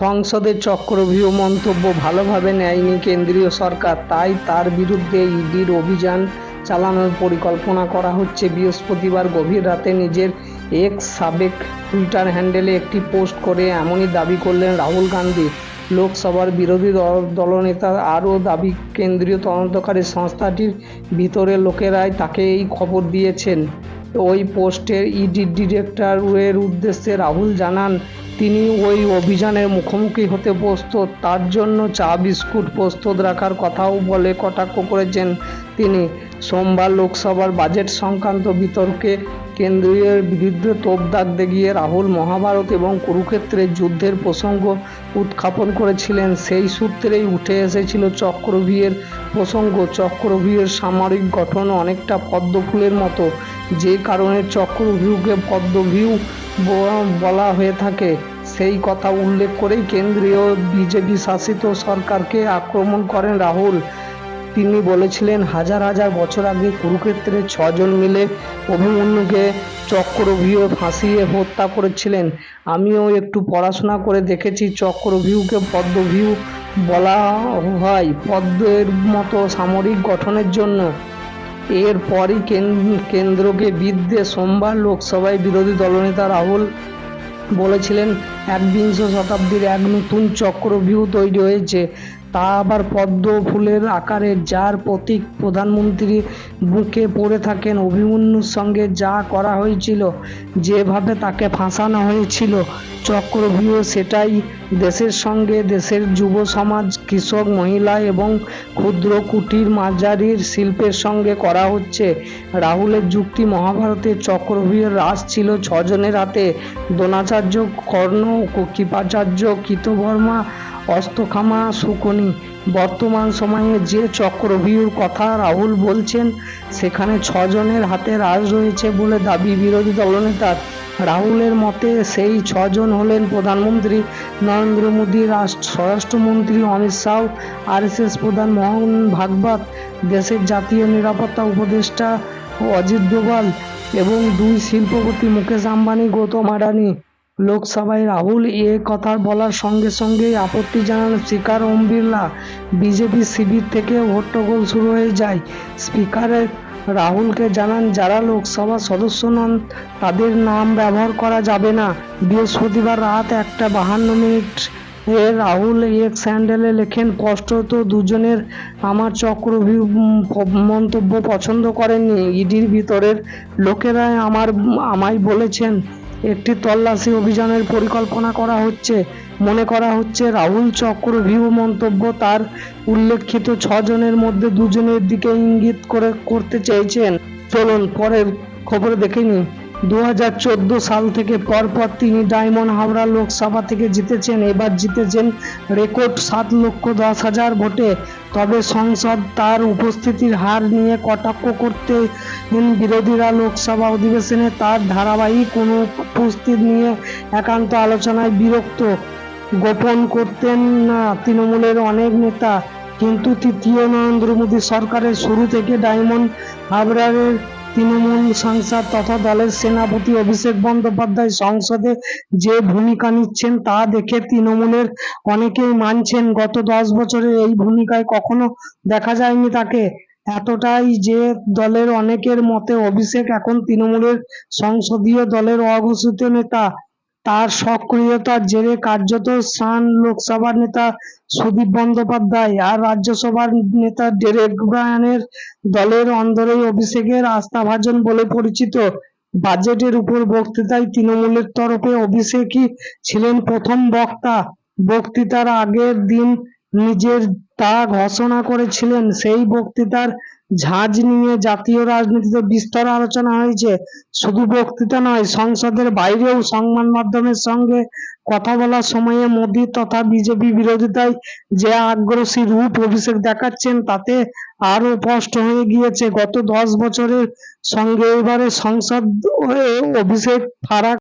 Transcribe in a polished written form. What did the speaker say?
সংসদে চক্রব্যূহ মন্তব্য ভালোভাবে নেয়নি কেন্দ্রীয় সরকার, তাই তার বিরুদ্ধে ইডির অভিযান চালানোর পরিকল্পনা করা হচ্ছে। বৃহস্পতিবার গভীর রাতে নিজের এক্স সাবেক টুইটার হ্যান্ডেলে একটি পোস্ট করে এমনই দাবি করলেন রাহুল গান্ধী। লোকসভার বিরোধী দলনেতা আরও দাবি, কেন্দ্রীয় তদন্তকারী সংস্থাটির ভিতরের লোকেরাই তাকে এই খবর দিয়েছেন। ওই পোস্টের ইডি ডিরেক্টরের উদ্দেশ্যে রাহুল জানান, তিনি ওই অভিযানের মুখোমুখি হতে প্রস্তুত, তার জন্য চা বিস্কুট প্রস্তুত রাখার কথাও বলে কটাক্ষ করেছেন তিনি। সোমবার লোকসভার বাজেট সংক্রান্ত বিতর্কে কেন্দ্রীয় বিরুদ্ধে তোপ দাগতে গিয়ে রাহুল মহাভারত এবং কুরুক্ষেত্রের যুদ্ধের প্রসঙ্গ উত্থাপন করেছিলেন। সেই সূত্রেই উঠে এসেছিল চক্রব্যূহের প্রসঙ্গ। চক্রব্যূহের সামরিক গঠন অনেকটা পদ্ম ফুলের মতো, যে কারণে চক্রব্যূহকে পদ্মব্যূহ বলা হয়ে থাকে। সেই কথা উল্লেখ করেই কেন্দ্রীয় বিজেপি শাসিত সরকারকে আক্রমণ করেন রাহুল। তিনি বলেছিলেন, হাজার হাজার বছর আগে কুরুক্ষেত্রে 6 জন মিলে অভিমন্যুকে চক্রব্যূহে ফাঁসিয়ে হত্যা করেছিলেন। আমিও একটু পড়াশোনা করে দেখেছি, চক্রব্যূহকে পদ্মব্যূহ বলা হয় পদ্মের মতো সামরিক গঠনের জন্য। এরপরই কেন্দ্রকে বিদ্বেষে সোমবার লোকসভায় বিরোধী দলনেতা রাহুল বলেছিলেন, একবিংশ শতাব্দীর এক নতুন চক্রব্যূহ তৈরি হয়েছে, তা আবার পদ্ম ফুলের আকারে, যার প্রতীক প্রধানমন্ত্রী বুকে পড়ে থাকেন। অভিমন্যুর সঙ্গে যা করা হয়েছিল, যেভাবে তাকে ফাঁসানো হয়েছিল চক্রব্যূহ, সেটাই দেশের সঙ্গে দেশের যুব সমাজ, কৃষক, মহিলা এবং ক্ষুদ্র কুটির মাঝারি শিল্পের সঙ্গে করা হচ্ছে। রাহুলের যুক্তি, মহাভারতের চক্রব্যূহের রাজ ছিল 6 জনের হাতে, দ্রোণাচার্য, কর্ণ, কৃপাচার্য, কৃতবর্মা, অশ্বত্থামা, শকুনি। বর্তমান সময়ে যে চক্রব্যূহের কথা রাহুল বলছেন, সেখানে 6 জনের হাতে রাজ রয়েছে বলে দাবি বিরোধী দলনেতার। রাহুলের মতে সেই 6 জন হলেন প্রধানমন্ত্রী নরেন্দ্র মোদী, স্বরাষ্ট্রমন্ত্রী অমিত শাহ, আরএসএস প্রধান মোহন ভাগবত, দেশের জাতীয় নিরাপত্তা উপদেষ্টা অজিত ডোভাল এবং 2 শিল্পপতি মুকেশ আম্বানি, গৌতম আদানি। লোকসভায় রাহুল এ কথা বলার সঙ্গে সঙ্গেই আপত্তি জানান স্পিকার ওম বিড়লা। বিজেপি শিবির থেকে হট্টগোল শুরু হয়ে যায়। স্পিকার রাহুলকে জানান, যারা লোকসভা সদস্য নন তাদের নাম ব্যবহার করা যাবে না। বৃহস্পতিবার রাত 1:52 রাহুল এক্স হ্যান্ডেলে লেখেন, স্পষ্টত দুজনের আমার চক্রব্যূহ মন্তব্য পছন্দ করেননি। ইডির ভিতরের লোকেরাই আমায় বলেছেন একটি তল্লাশি অভিযানের পরিকল্পনা করা হচ্ছে। মনে করা হচ্ছে রাহুল চক্রব্যূহ মন্তব্য তার উল্লেখিত 6 জনের মধ্যে 2 জনের দিকে ইঙ্গিত করতে চেয়েছেন। চলুন পরের খবরে দেখে নিই। 2014 সাল থেকে পরপর তিনি ডায়মন্ড হাবড়া লোকসভা থেকে জিতেছেন। এবার জিতেছেন রেকর্ড 7,10,000 ভোটে। তবে সংসদ তার উপস্থিতির হার নিয়ে কটাক্ষ করতেন বিরোধীরা। লোকসভা অধিবেশনে তার ধারাবাহিক অনুপস্থিতি নিয়ে একান্ত আলোচনায় বিরক্ত গোপন করতেন না তৃণমূলের অনেক নেতা। কিন্তু তৃতীয় নরেন্দ্র মোদী সরকারের শুরু থেকে ডায়মন্ড হাবড়ার তৃণমূল সাংসদ তথা দলের সেনাপতি অভিষেক বন্দ্যোপাধ্যায় সংসদে যে ভূমিকা নিচ্ছেন তা দেখে তৃণমূলের অনেকেই মানছেন, গত 10 বছরে এই ভূমিকায় কখনো দেখা যায়নি তাকে। এতটাই যে দলের অনেকের মতে অভিষেক এখন তৃণমূলের সংসদীয় দলের অঘোষিত নেতা। তার সক্রিয়তার জেরে কার্যত স্থান লোকসভার নেতা সুদীপ বন্দ্যোপাধ্যায় আর রাজ্যসভার নেতা ডেরেক ওব্রায়ানের দলের অন্দরেই অভিষেকের আস্থাভাজন বলে পরিচিত। বাজেটের উপর বক্তৃতায় তৃণমূলের তরফে অভিষেকই ছিলেন প্রথম বক্তা। বক্তৃতার আগের দিন নিজের তা ঘোষণা করেছিলেন। সেই বক্তৃতার ঝাঁজ নিয়ে জাতীয় রাজনীতিতে বিস্তর আলোচনা হয়েছে। শুধু বক্তৃতা নয়, সংসদের বাইরেও সংবাদ মাধ্যমের সঙ্গে কথা বলার সময়ে মোদী তথা বিজেপি বিরোধিতায় যে আগ্রাসী রূপ অভিষেক দেখাচ্ছেন, তাতে আরও স্পষ্ট হয়ে গিয়েছে গত 10 বছরের সঙ্গে এবারে সংসদ অভিষেক ফারাক।